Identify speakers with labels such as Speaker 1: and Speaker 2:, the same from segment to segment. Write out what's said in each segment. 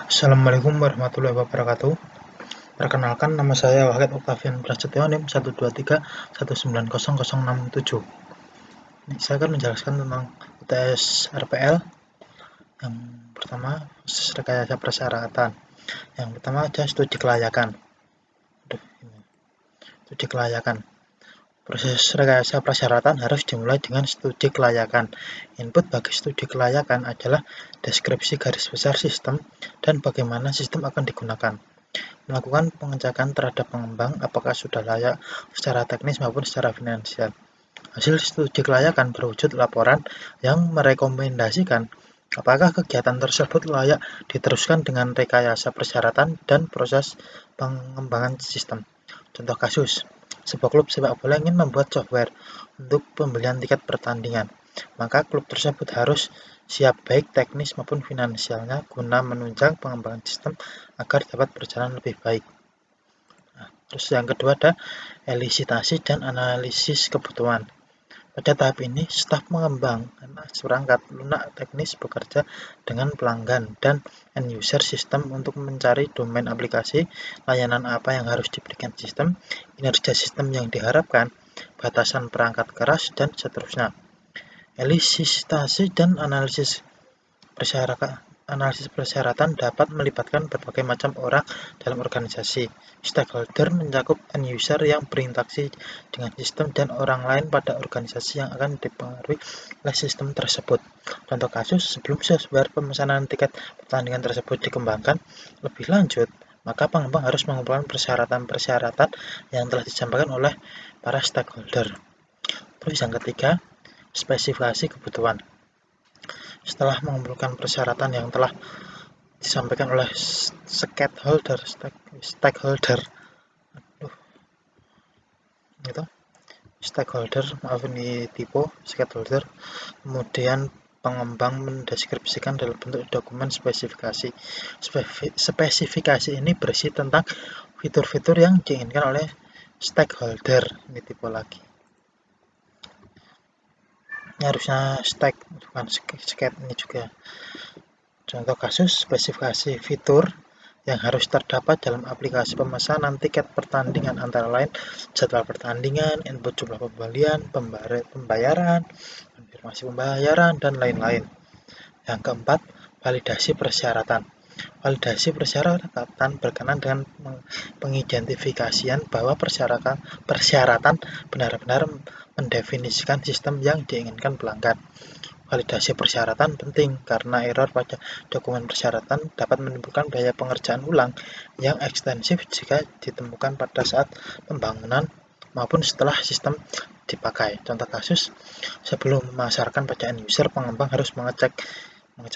Speaker 1: Assalamualaikum warahmatullahi wabarakatuh. Perkenalkan, nama saya Wahid Octavian Prasetyo, NIM 123.1900667. Saya akan menjelaskan tentang UTS RPL. Yang pertama, rekayasa persyaratan. Yang pertama ada studi kelayakan. Studi kelayakan. Proses rekayasa persyaratan harus dimulai dengan studi kelayakan. Input bagi studi kelayakan adalah deskripsi garis besar sistem dan bagaimana sistem akan digunakan. Melakukan pengecekan terhadap pengembang apakah sudah layak secara teknis maupun secara finansial. Hasil studi kelayakan berwujud laporan yang merekomendasikan apakah kegiatan tersebut layak diteruskan dengan rekayasa persyaratan dan proses pengembangan sistem. Contoh kasus, sebuah klub sepak bola ingin membuat software untuk pembelian tiket pertandingan. Maka klub tersebut harus siap baik teknis maupun finansialnya guna menunjang pengembangan sistem agar dapat berjalan lebih baik. Terus yang kedua ada elisitasi dan analisis kebutuhan. Pada tahap ini, staf pengembang seperangkat lunak teknis bekerja dengan pelanggan dan end user sistem untuk mencari domain aplikasi, layanan apa yang harus diberikan sistem, kinerja sistem yang diharapkan, batasan perangkat keras, dan seterusnya. Elisitasi dan analisis persyaratan dapat melibatkan berbagai macam orang dalam organisasi. Stakeholder mencakup end user yang berinteraksi dengan sistem dan orang lain pada organisasi yang akan dipengaruhi oleh sistem tersebut. Contoh kasus, sebelum software pemesanan tiket pertandingan tersebut dikembangkan lebih lanjut, maka pengembang harus mengumpulkan persyaratan-persyaratan yang telah disampaikan oleh para stakeholder. Terus yang ketiga, spesifikasi kebutuhan. Setelah mengumpulkan persyaratan yang telah disampaikan oleh stakeholder, maaf ini tipe stakeholder, kemudian pengembang mendeskripsikan dalam bentuk dokumen spesifikasi. Spesifikasi ini berisi tentang fitur-fitur yang diinginkan oleh stakeholder. Ini tipe lagi. Ini harusnya bukan sket ini juga. Contoh kasus, spesifikasi fitur yang harus terdapat dalam aplikasi pemesanan tiket pertandingan antara lain jadwal pertandingan, input jumlah pembelian, pembayaran, konfirmasi pembayaran, dan lain-lain. Yang keempat, validasi persyaratan. Validasi persyaratan berkenaan dengan pengidentifikasian bahwa persyaratan benar-benar mendefinisikan sistem yang diinginkan pelanggan. Validasi persyaratan penting karena error pada dokumen persyaratan dapat menimbulkan biaya pengerjaan ulang yang ekstensif jika ditemukan pada saat pembangunan maupun setelah sistem dipakai. Contoh kasus, sebelum memasarkan pada end user, pengembang harus mengecek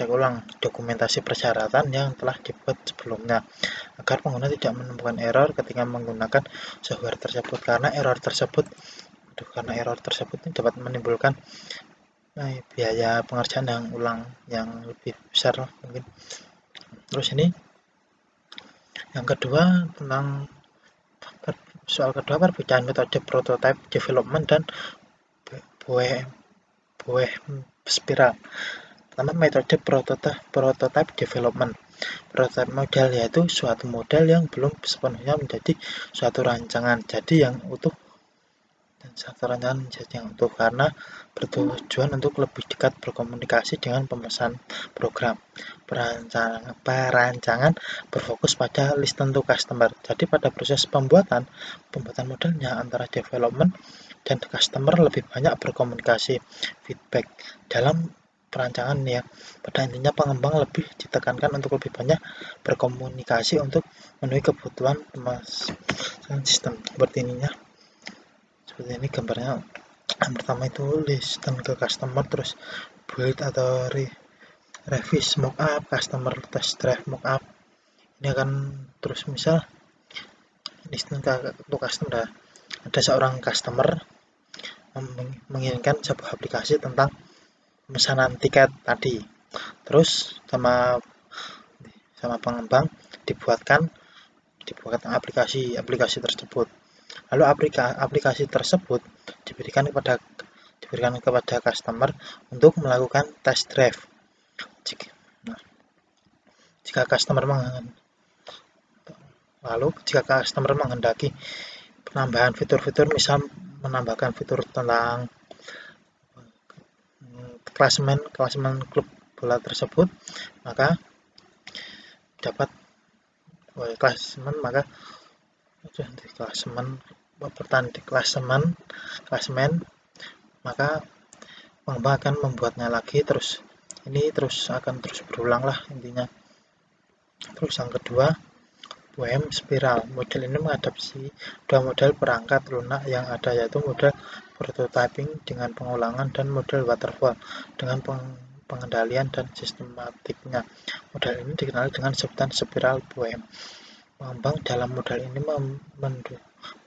Speaker 1: ulang dokumentasi persyaratan yang telah dibuat sebelumnya agar pengguna tidak menemukan error ketika menggunakan software tersebut, karena error tersebut dapat menimbulkan biaya pengerjaan yang ulang yang lebih besar mungkin. Terus ini yang kedua, tentang soal kedua, perbedaan metode prototype development dan buah spiral. Pertama, metode prototype development. Prototype model yaitu suatu model yang belum sepenuhnya menjadi suatu rancangan jadi yang utuh karena bertujuan untuk lebih dekat berkomunikasi dengan pemesan program. Perancangan berfokus pada listen to customer. Jadi pada proses pembuatan modelnya antara development dan customer lebih banyak berkomunikasi, feedback. Dalam perancangan ya, pada intinya pengembang lebih ditekankan untuk lebih banyak berkomunikasi untuk memenuhi kebutuhan pemasangan sistem. Seperti ini gambarnya. Yang pertama itu listen ke customer, terus build atau revise mockup, customer test drive mockup. Ini akan terus misal listen ke customer, ada seorang customer menginginkan sebuah aplikasi tentang pemesanan tiket tadi, terus sama pengembang dibuatkan aplikasi tersebut. Lalu aplikasi tersebut diberikan kepada customer untuk melakukan test drive. jika customer menghendaki penambahan fitur-fitur, misal menambahkan fitur tentang klasemen klub bola tersebut, maka dapat klasemen, maka di klasemen, maka pengembang akan membuatnya lagi, terus akan terus berulang lah intinya. Terus yang kedua, WM spiral. Model ini mengadopsi dua model perangkat lunak yang ada, yaitu model prototyping dengan pengulangan dan model waterfall dengan pengendalian dan sistematiknya. Model ini dikenal dengan sebutan spiral WM. Pengembang dalam model ini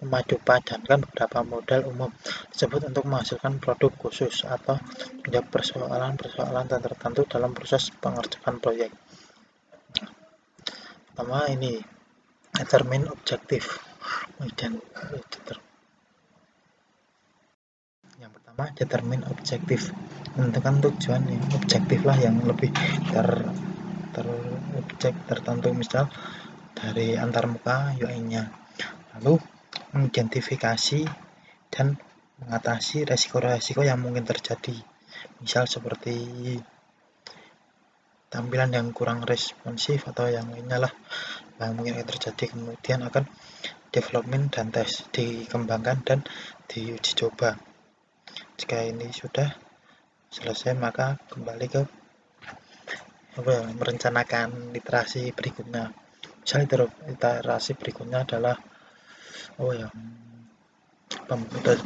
Speaker 1: memadupadankan beberapa model umum tersebut untuk menghasilkan produk khusus atau menjawab persoalan-persoalan tertentu dalam proses pengerjaan proyek. Pertama ini determine objective. Yang pertama, determine objective, menentukan tujuan yang objektif lah, yang lebih tertentu, misal dari antarmuka UI-nya. Lalu mengidentifikasi dan mengatasi resiko-resiko yang mungkin terjadi, misal seperti tampilan yang kurang responsif atau yang lainnya lah yang mungkin akan terjadi. Kemudian akan development dan tes, dikembangkan dan diuji coba. Jika ini sudah selesai, maka kembali ke merencanakan iterasi berikutnya. Misal iterasi berikutnya adalah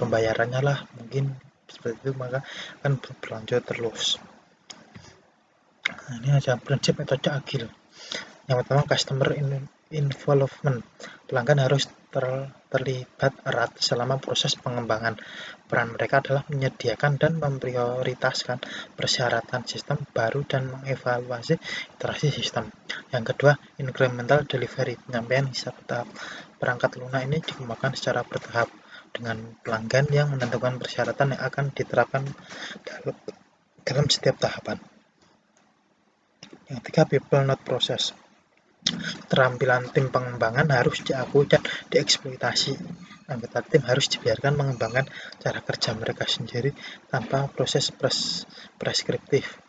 Speaker 1: pembayarannya lah, mungkin seperti itu, maka akan berlanjut terus. Nah, ini ada prinsip metode agil. Yang pertama, customer involvement. Pelanggan harus terlibat erat selama proses pengembangan. Peran mereka adalah menyediakan dan memprioritaskan persyaratan sistem baru dan mengevaluasi iterasi sistem. Yang kedua, incremental delivery. Penyampaian satu tahap perangkat lunak ini dikembangkan secara bertahap dengan pelanggan yang menentukan persyaratan yang akan diterapkan dalam setiap tahapan. Yang ketiga, people not process. Keterampilan tim pengembangan harus diakui dan dieksploitasi. Anggota tim harus dibiarkan mengembangkan cara kerja mereka sendiri tanpa proses preskriptif.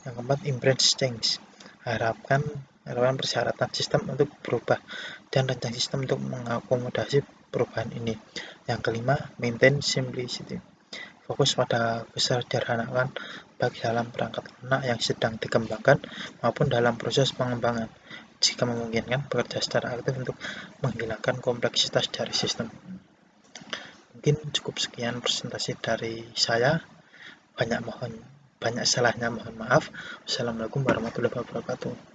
Speaker 1: Yang keempat, embrace change. Harapkan persyaratan sistem untuk berubah dan rancang sistem untuk mengakomodasi perubahan ini. Yang kelima, maintain simplicity. Fokus pada kesederhanaan baik dalam perangkat lunak yang sedang dikembangkan maupun dalam proses pengembangan. Jika memungkinkan, bekerja secara aktif untuk menghilangkan kompleksitas dari sistem. Mungkin cukup sekian presentasi dari saya. Banyak salahnya mohon maaf. Wassalamualaikum warahmatullahi wabarakatuh.